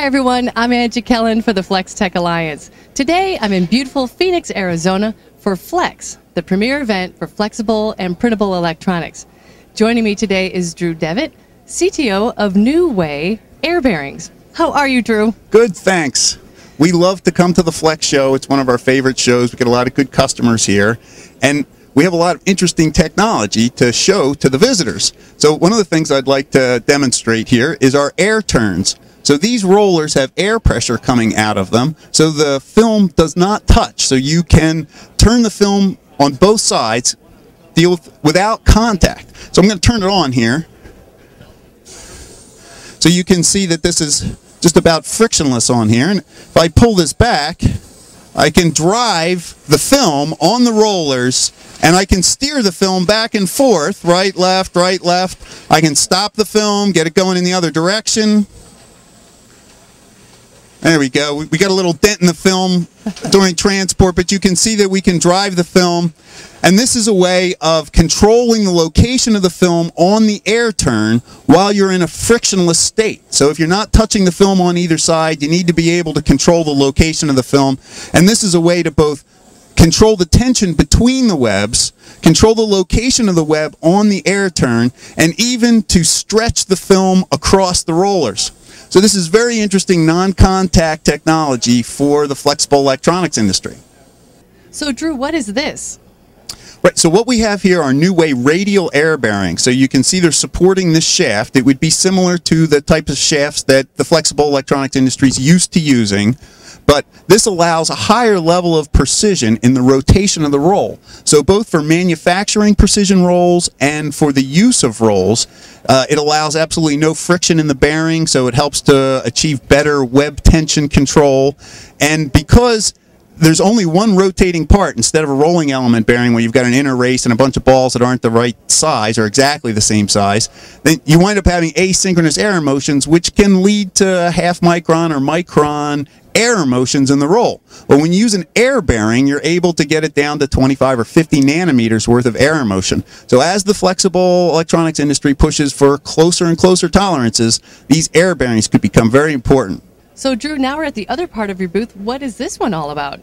Hi everyone, I'm Angie Kellen for the Flextech Alliance. Today I'm in beautiful Phoenix, Arizona for Flex, the premier event for flexible and printable electronics. Joining me today is Drew Devitt, CTO of NewWay Air Bearings. How are you, Drew? Good, thanks. We love to come to the Flex show. It's one of our favorite shows. We get a lot of good customers here, and we have a lot of interesting technology to show to the visitors. So one of the things I'd like to demonstrate here is our air turns. So these rollers have air pressure coming out of them, so the film does not touch. So you can turn the film on both sides, without contact. So I'm going to turn it on here. So you can see that this is just about frictionless on here. And if I pull this back, I can drive the film on the rollers, and I can steer the film back and forth, right, left, right, left. I can stop the film, get it going in the other direction. There we go. We got a little dent in the film during transport, but you can see that we can drive the film. And this is a way of controlling the location of the film on the air turn while you're in a frictionless state. So if you're not touching the film on either side, you need to be able to control the location of the film. And this is a way to both control the tension between the webs, control the location of the web on the air turn, and even to stretch the film across the rollers. So this is very interesting non-contact technology for the flexible electronics industry. So Drew, what is this? Right, so what we have here are NewWay radial air bearings. So you can see they're supporting this shaft. It would be similar to the type of shafts that the flexible electronics industry is used to using, but this allows a higher level of precision in the rotation of the roll. So both for manufacturing precision rolls and for the use of rolls, it allows absolutely no friction in the bearing, so it helps to achieve better web tension control. And because there's only one rotating part instead of a rolling element bearing where you've got an inner race and a bunch of balls that aren't the right size or exactly the same size, then you wind up having asynchronous error motions, which can lead to half micron or micron error motions in the roll. But when you use an air bearing, you're able to get it down to 25 or 50 nanometers worth of error motion. So as the flexible electronics industry pushes for closer and closer tolerances, these air bearings could become very important. So Drew, now we're at the other part of your booth. What is this one all about?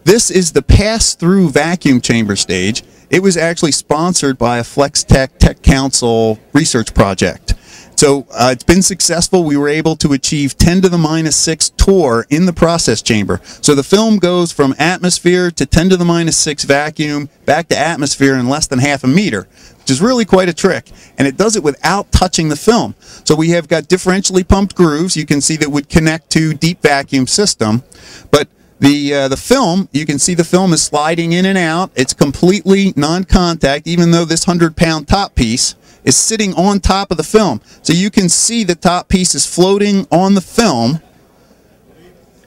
This is the pass-through vacuum chamber stage. It was actually sponsored by a Flextech Tech Council research project. So it's been successful. We were able to achieve 10 to the minus 6 torr in the process chamber. So the film goes from atmosphere to 10 to the minus 6 vacuum back to atmosphere in less than half a meter, which is really quite a trick. And it does it without touching the film. So we have got differentially pumped grooves. You can see that would connect to deep vacuum system. But the film, you can see the film is sliding in and out. It's completely non-contact, even though this 100-pound top piece is sitting on top of the film. So you can see the top piece is floating on the film,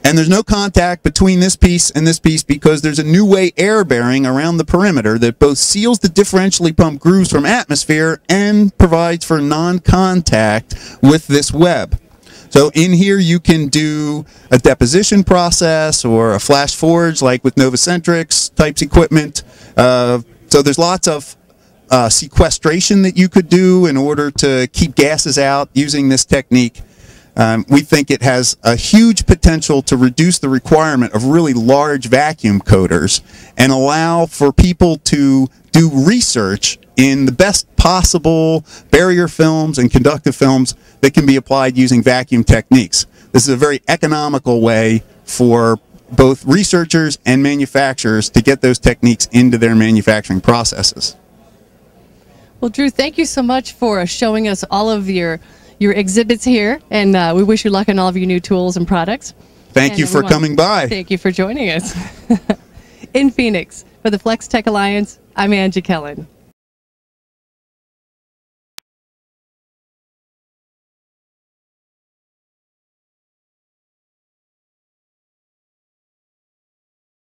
and there's no contact between this piece and this piece because there's a NewWay air bearing around the perimeter that both seals the differentially pumped grooves from atmosphere and provides for non-contact with this web. So in here you can do a deposition process or a flash forge like with Novacentrics types equipment. So there's lots of sequestration that you could do in order to keep gases out using this technique. We think it has a huge potential to reduce the requirement of really large vacuum coaters and allow for people to do research in the best possible barrier films and conductive films that can be applied using vacuum techniques. This is a very economical way for both researchers and manufacturers to get those techniques into their manufacturing processes. Well, Drew, thank you so much for showing us all of your exhibits here, and we wish you luck on all of your new tools and products. Thank you for coming by. Thank you for joining us. In Phoenix, for the Flextech Alliance, I'm Angie Kellen.